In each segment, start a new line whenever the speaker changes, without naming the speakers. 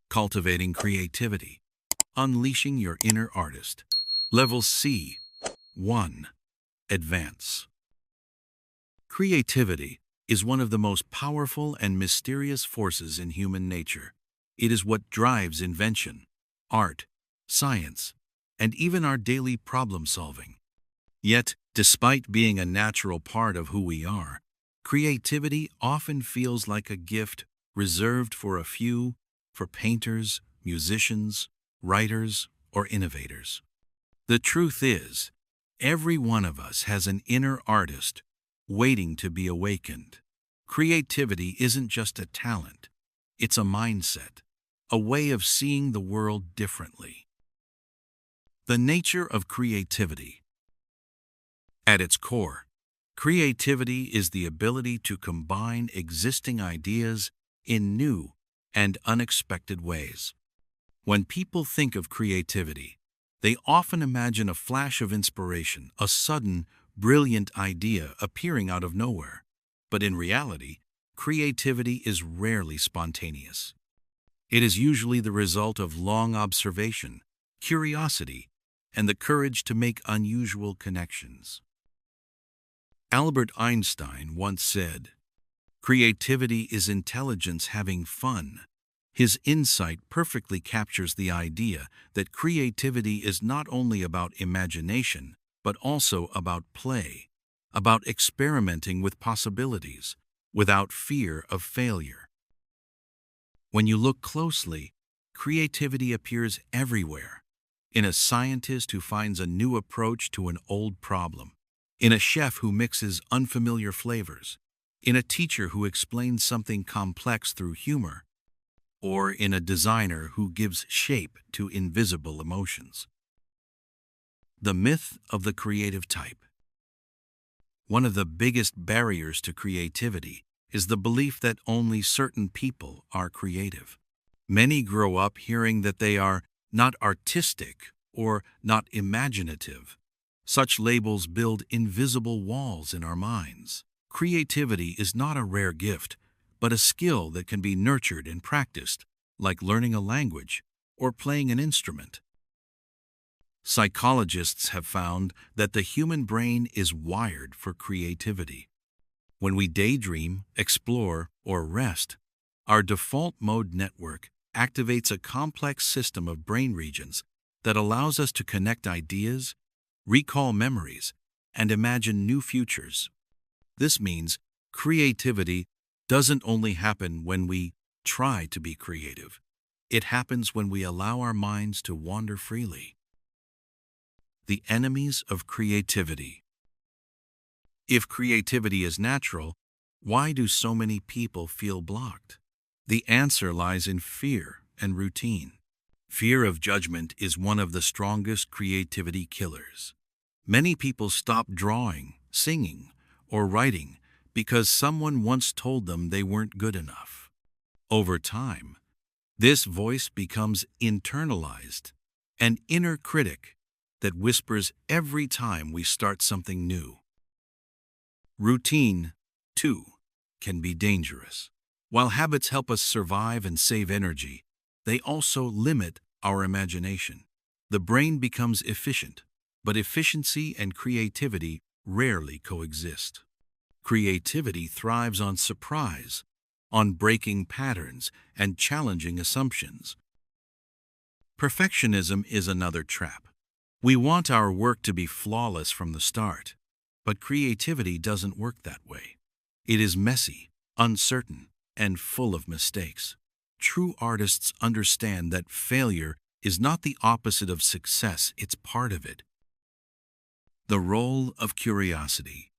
Cultivating creativity. Unleashing your inner artist. Level C. 1. Advance. Creativity is one of the most powerful and mysterious forces in human nature. It is what drives invention, art, science, and even our daily problem-solving. Yet, despite being a natural part of who we are, creativity often feels like a gift reserved for a few, for painters, musicians, writers, or innovators. The truth is, every one of us has an inner artist waiting to be awakened. Creativity isn't just a talent, it's a mindset, a way of seeing the world differently. The nature of creativity. At its core, creativity is the ability to combine existing ideas in new and unexpected ways. When people think of creativity, they often imagine a flash of inspiration, a sudden, brilliant idea appearing out of nowhere. But in reality, creativity is rarely spontaneous. It is usually the result of long observation, curiosity, and the courage to make unusual connections. Albert Einstein once said, "Creativity is intelligence having fun." His insight perfectly captures the idea that creativity is not only about imagination, but also about play, about experimenting with possibilities, without fear of failure. When you look closely, creativity appears everywhere. In a scientist who finds a new approach to an old problem, in a chef who mixes unfamiliar flavors, in a teacher who explains something complex through humor, or in a designer who gives shape to invisible emotions. The myth of the creative type. One of the biggest barriers to creativity is the belief that only certain people are creative. Many grow up hearing that they are not artistic or not imaginative. Such labels build invisible walls in our minds. Creativity is not a rare gift, but a skill that can be nurtured and practiced, like learning a language or playing an instrument. Psychologists have found that the human brain is wired for creativity. When we daydream, explore, or rest, our default mode network activates a complex system of brain regions that allows us to connect ideas, recall memories, and imagine new futures. This means creativity doesn't only happen when we try to be creative. It happens when we allow our minds to wander freely. The enemies of creativity. If creativity is natural, why do so many people feel blocked? The answer lies in fear and routine. Fear of judgment is one of the strongest creativity killers. Many people stop drawing, singing, or writing because someone once told them they weren't good enough. Over time, this voice becomes internalized, an inner critic that whispers every time we start something new. Routine, too, can be dangerous. While habits help us survive and save energy, they also limit our imagination. The brain becomes efficient, but efficiency and creativity rarely coexist. Creativity thrives on surprise, on breaking patterns and challenging assumptions. Perfectionism is another trap. We want our work to be flawless from the start, but creativity doesn't work that way. It is messy, uncertain, and full of mistakes. True artists understand that failure is not the opposite of success, it's part of it. The role of curiosity.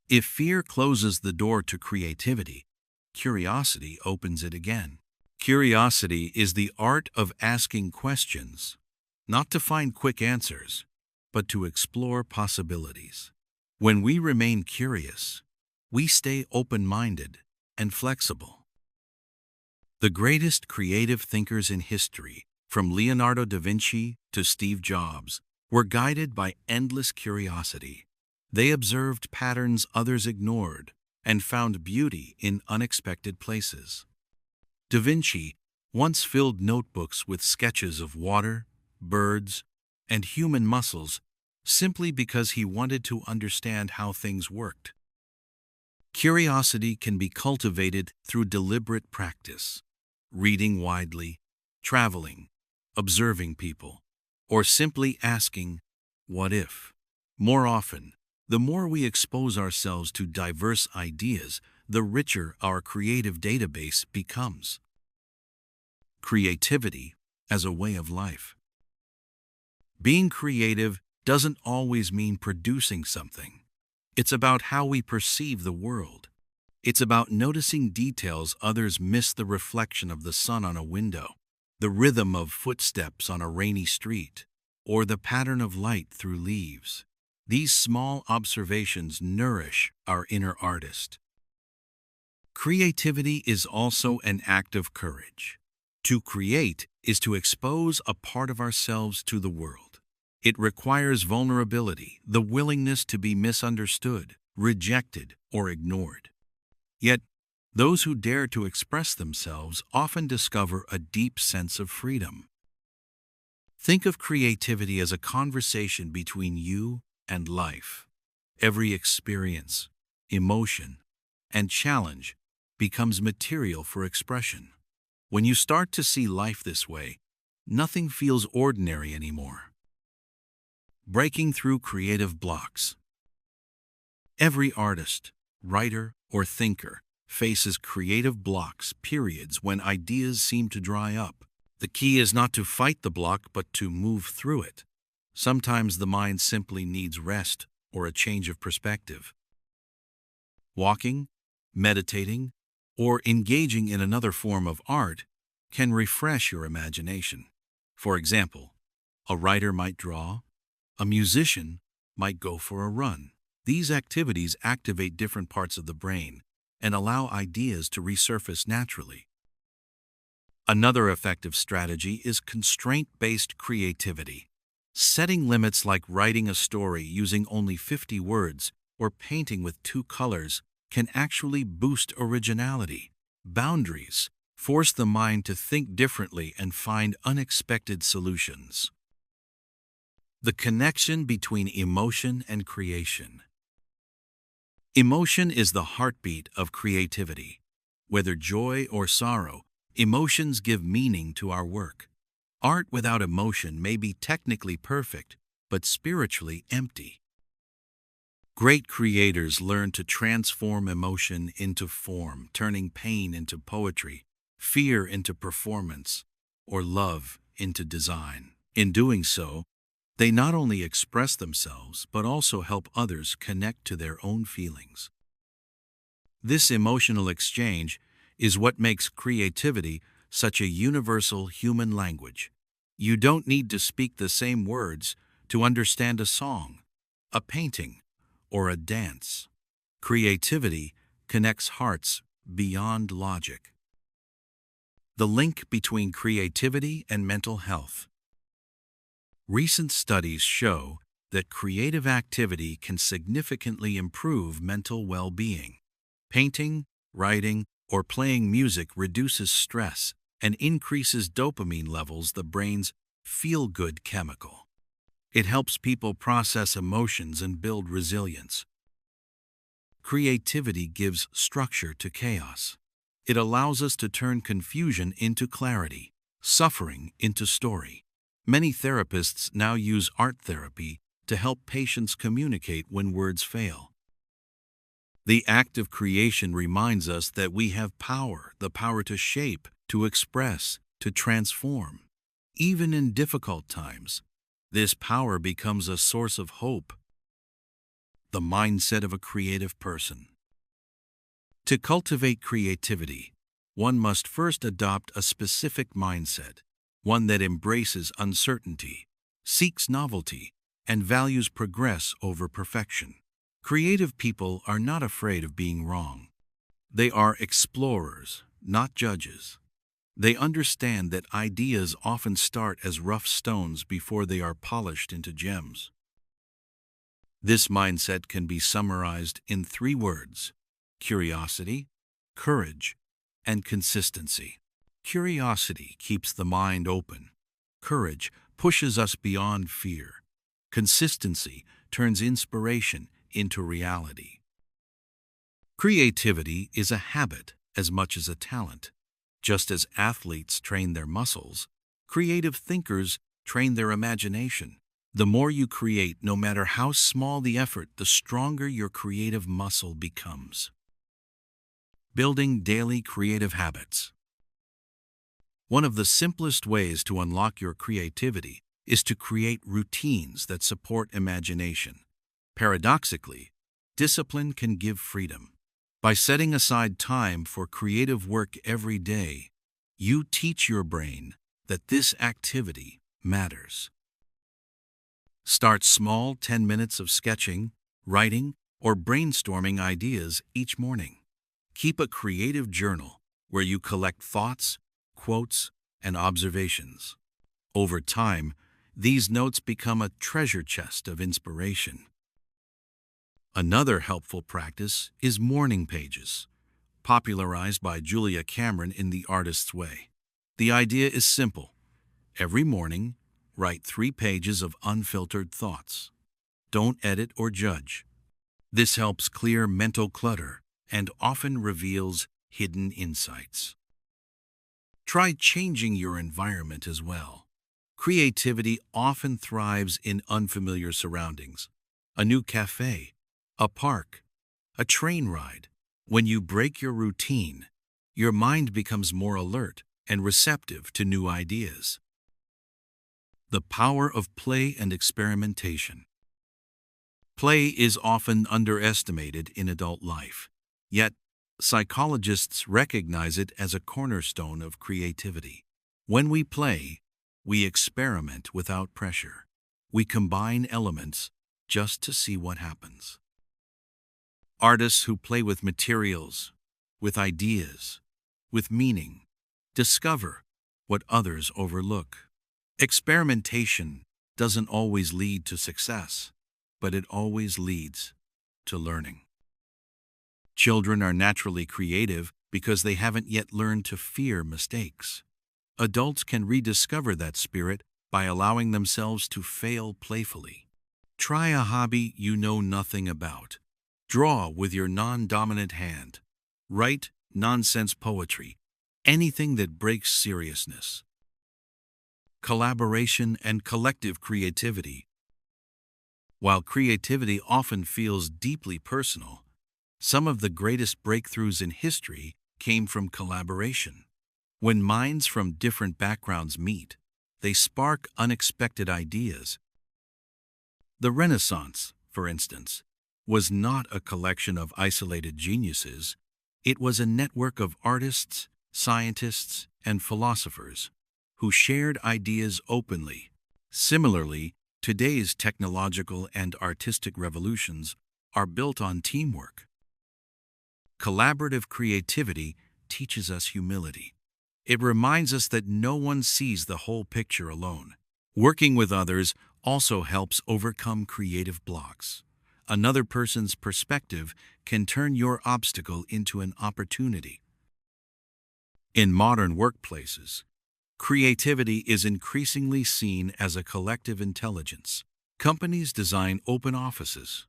If fear closes the door to creativity, curiosity opens it again. Curiosity is the art of asking questions, not to find quick answers, but to explore possibilities. When we remain curious, we stay open-minded and flexible. The greatest creative thinkers in history, from Leonardo da Vinci to Steve Jobs, were guided by endless curiosity. They observed patterns others ignored and found beauty in unexpected places. Da Vinci once filled notebooks with sketches of water, birds, and human muscles simply because he wanted to understand how things worked. Curiosity can be cultivated through deliberate practice, reading widely, traveling, observing people, or simply asking, "What if?" More often, the more we expose ourselves to diverse ideas, the richer our creative database becomes. Creativity as a way of life. Being creative doesn't always mean producing something. It's about how we perceive the world. It's about noticing details others miss: the reflection of the sun on a window, the rhythm of footsteps on a rainy street, or the pattern of light through leaves. These small observations nourish our inner artist. Creativity is also an act of courage. To create is to expose a part of ourselves to the world. It requires vulnerability, the willingness to be misunderstood, rejected, or ignored. Yet, those who dare to express themselves often discover a deep sense of freedom. Think of creativity as a conversation between you and life. Every experience, emotion, and challenge becomes material for expression. When you start to see life this way, nothing feels ordinary anymore. Breaking through creative blocks. Every artist, writer, or thinker faces creative blocks, periods when ideas seem to dry up. The key is not to fight the block, but to move through it. Sometimes the mind simply needs rest or a change of perspective. Walking, meditating, or engaging in another form of art can refresh your imagination. For example, a writer might draw, a musician might go for a run. These activities activate different parts of the brain and allow ideas to resurface naturally. Another effective strategy is constraint-based creativity. Setting limits, like writing a story using only 50 words or painting with 2 colors, can actually boost originality. Boundaries force the mind to think differently and find unexpected solutions. The connection between emotion and creation. Emotion is the heartbeat of creativity. Whether joy or sorrow, emotions give meaning to our work. Art without emotion may be technically perfect, but spiritually empty. Great creators learn to transform emotion into form, turning pain into poetry, fear into performance, or love into design. In doing so, they not only express themselves, but also help others connect to their own feelings. This emotional exchange is what makes creativity such a universal human language. You don't need to speak the same words to understand a song, a painting, or a dance. Creativity connects hearts beyond logic. The link between creativity and mental health. Recent studies show that creative activity can significantly improve mental well-being. Painting, writing, or playing music reduces stress and increases dopamine levels, the brain's feel-good chemical. It helps people process emotions and build resilience. Creativity gives structure to chaos. It allows us to turn confusion into clarity, suffering into story. Many therapists now use art therapy to help patients communicate when words fail. The act of creation reminds us that we have power, the power to shape, to express, to transform. Even in difficult times, this power becomes a source of hope. The mindset of a creative person. To cultivate creativity, one must first adopt a specific mindset, one that embraces uncertainty, seeks novelty, and values progress over perfection. Creative people are not afraid of being wrong. They are explorers, not judges. They understand that ideas often start as rough stones before they are polished into gems. This mindset can be summarized in 3 words: curiosity, courage, and consistency. Curiosity keeps the mind open. Courage pushes us beyond fear. Consistency turns inspiration into reality. Creativity is a habit as much as a talent. Just as athletes train their muscles, creative thinkers train their imagination. The more you create, no matter how small the effort, the stronger your creative muscle becomes. Building daily creative habits. One of the simplest ways to unlock your creativity is to create routines that support imagination. Paradoxically, discipline can give freedom. By setting aside time for creative work every day, you teach your brain that this activity matters. Start small, 10 minutes of sketching, writing, or brainstorming ideas each morning. Keep a creative journal where you collect thoughts, quotes, and observations. Over time, these notes become a treasure chest of inspiration. Another helpful practice is morning pages, popularized by Julia Cameron in The Artist's Way. The idea is simple. Every morning, write 3 pages of unfiltered thoughts. Don't edit or judge. This helps clear mental clutter and often reveals hidden insights. Try changing your environment as well. Creativity often thrives in unfamiliar surroundings. A new cafe, a park, a train ride. When you break your routine, your mind becomes more alert and receptive to new ideas. The power of play and experimentation. Play is often underestimated in adult life, yet psychologists recognize it as a cornerstone of creativity. When we play, we experiment without pressure. We combine elements just to see what happens. Artists who play with materials, with ideas, with meaning, discover what others overlook. Experimentation doesn't always lead to success, but it always leads to learning. Children are naturally creative because they haven't yet learned to fear mistakes. Adults can rediscover that spirit by allowing themselves to fail playfully. Try a hobby you know nothing about. Draw with your non-dominant hand. Write nonsense poetry, anything that breaks seriousness. Collaboration and collective creativity. While creativity often feels deeply personal, some of the greatest breakthroughs in history came from collaboration. When minds from different backgrounds meet, they spark unexpected ideas. The Renaissance, for instance, was not a collection of isolated geniuses. It was a network of artists, scientists, and philosophers who shared ideas openly. Similarly, today's technological and artistic revolutions are built on teamwork. Collaborative creativity teaches us humility. It reminds us that no one sees the whole picture alone. Working with others also helps overcome creative blocks. Another person's perspective can turn your obstacle into an opportunity. In modern workplaces, creativity is increasingly seen as a collective intelligence. Companies design open offices,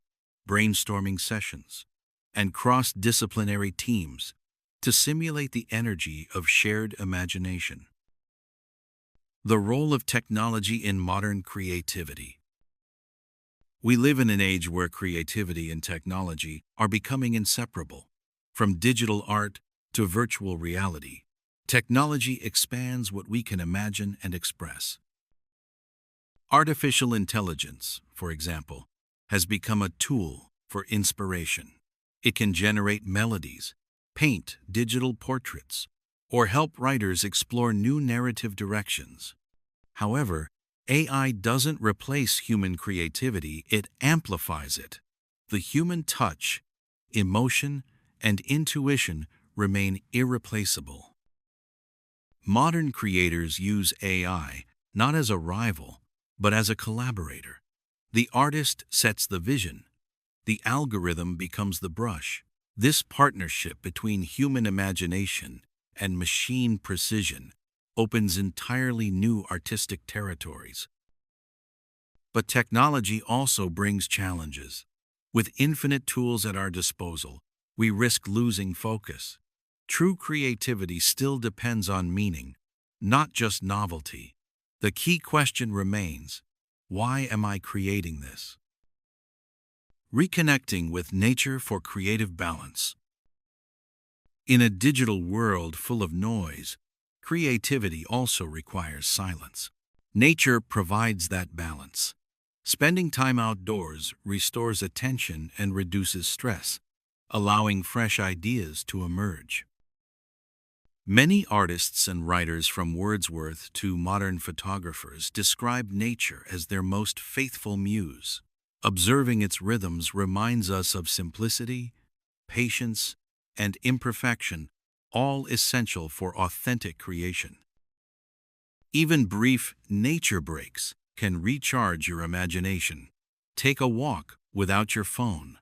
brainstorming sessions, and cross-disciplinary teams to simulate the energy of shared imagination. The role of technology in modern creativity. We live in an age where creativity and technology are becoming inseparable. From digital art to virtual reality, technology expands what we can imagine and express. Artificial intelligence, for example, has become a tool for inspiration. It can generate melodies, paint digital portraits, or help writers explore new narrative directions. However, AI doesn't replace human creativity, it amplifies it. The human touch, emotion, and intuition remain irreplaceable. Modern creators use AI not as a rival, but as a collaborator. The artist sets the vision. The algorithm becomes the brush. This partnership between human imagination and machine precision opens entirely new artistic territories. But technology also brings challenges. With infinite tools at our disposal, we risk losing focus. True creativity still depends on meaning, not just novelty. The key question remains, why am I creating this? Reconnecting with nature for creative balance. In a digital world full of noise, creativity also requires silence. Nature provides that balance. Spending time outdoors restores attention and reduces stress, allowing fresh ideas to emerge. Many artists and writers, from Wordsworth to modern photographers, describe nature as their most faithful muse. Observing its rhythms reminds us of simplicity, patience, and imperfection, all essential for authentic creation. Even brief nature breaks can recharge your imagination. Take a walk without your phone,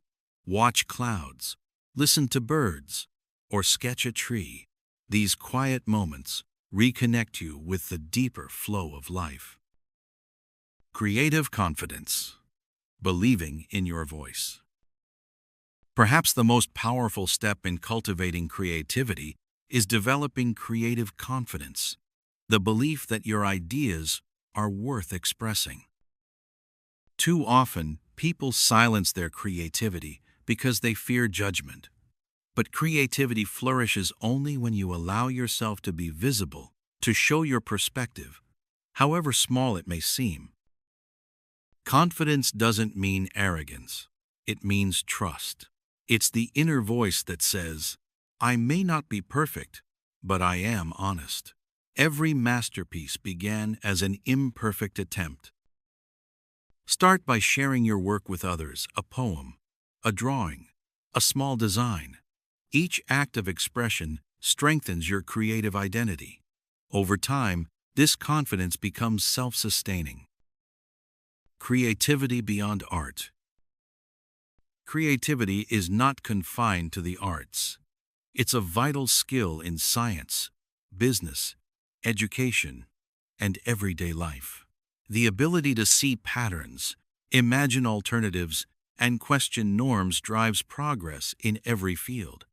watch clouds, listen to birds, or sketch a tree. These quiet moments reconnect you with the deeper flow of life. Creative confidence. Believing in your voice. Perhaps the most powerful step in cultivating creativity is developing creative confidence, the belief that your ideas are worth expressing. Too often, people silence their creativity because they fear judgment. But creativity flourishes only when you allow yourself to be visible, to show your perspective, however small it may seem. Confidence doesn't mean arrogance. It means trust. It's the inner voice that says, I may not be perfect, but I am honest. Every masterpiece began as an imperfect attempt. Start by sharing your work with others, a poem, a drawing, a small design. Each act of expression strengthens your creative identity. Over time, this confidence becomes self-sustaining. Creativity beyond art. Creativity is not confined to the arts. It's a vital skill in science, business, education, and everyday life. The ability to see patterns, imagine alternatives, and question norms drives progress in every field.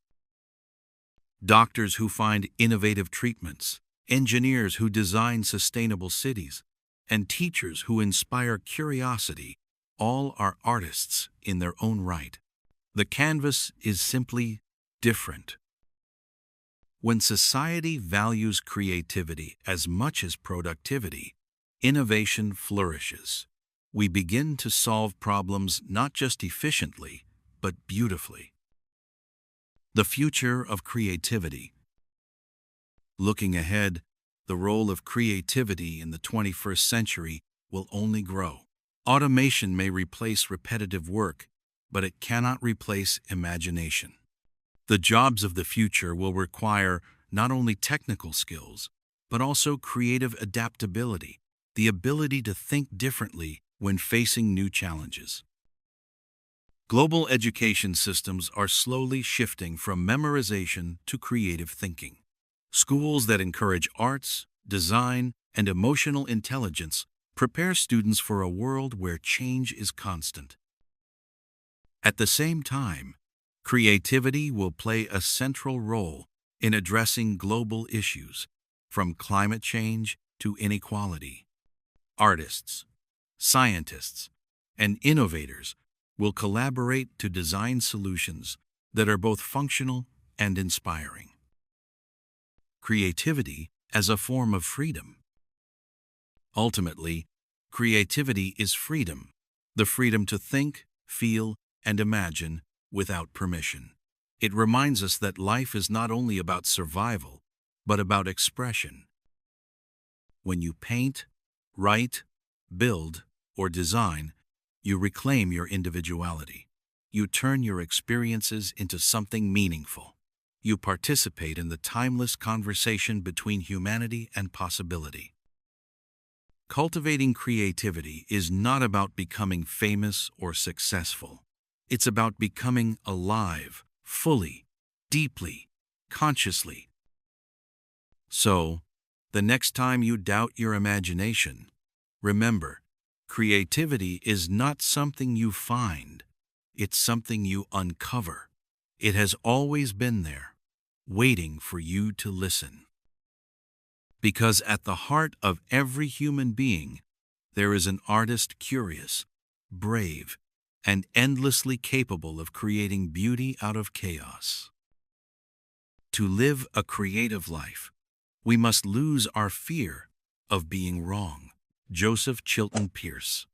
Doctors who find innovative treatments, engineers who design sustainable cities, and teachers who inspire curiosity, all are artists in their own right. The canvas is simply different. When society values creativity as much as productivity, innovation flourishes. We begin to solve problems not just efficiently, but beautifully. The future of creativity. Looking ahead, the role of creativity in the 21st century will only grow. Automation may replace repetitive work, but it cannot replace imagination. The jobs of the future will require not only technical skills, but also creative adaptability, the ability to think differently when facing new challenges. Global education systems are slowly shifting from memorization to creative thinking. Schools that encourage arts, design, and emotional intelligence prepare students for a world where change is constant. At the same time, creativity will play a central role in addressing global issues, from climate change to inequality. Artists, scientists, and innovators will collaborate to design solutions that are both functional and inspiring. Creativity as a form of freedom. Ultimately, creativity is freedom, the freedom to think, feel, and imagine without permission. It reminds us that life is not only about survival, but about expression. When you paint, write, build, or design, you reclaim your individuality. You turn your experiences into something meaningful. You participate in the timeless conversation between humanity and possibility. Cultivating creativity is not about becoming famous or successful. It's about becoming alive, fully, deeply, consciously. So, the next time you doubt your imagination, remember, creativity is not something you find, it's something you uncover. It has always been there, waiting for you to listen. Because at the heart of every human being, there is an artist curious, brave, and endlessly capable of creating beauty out of chaos. To live a creative life, we must lose our fear of being wrong. Joseph Chilton Pierce.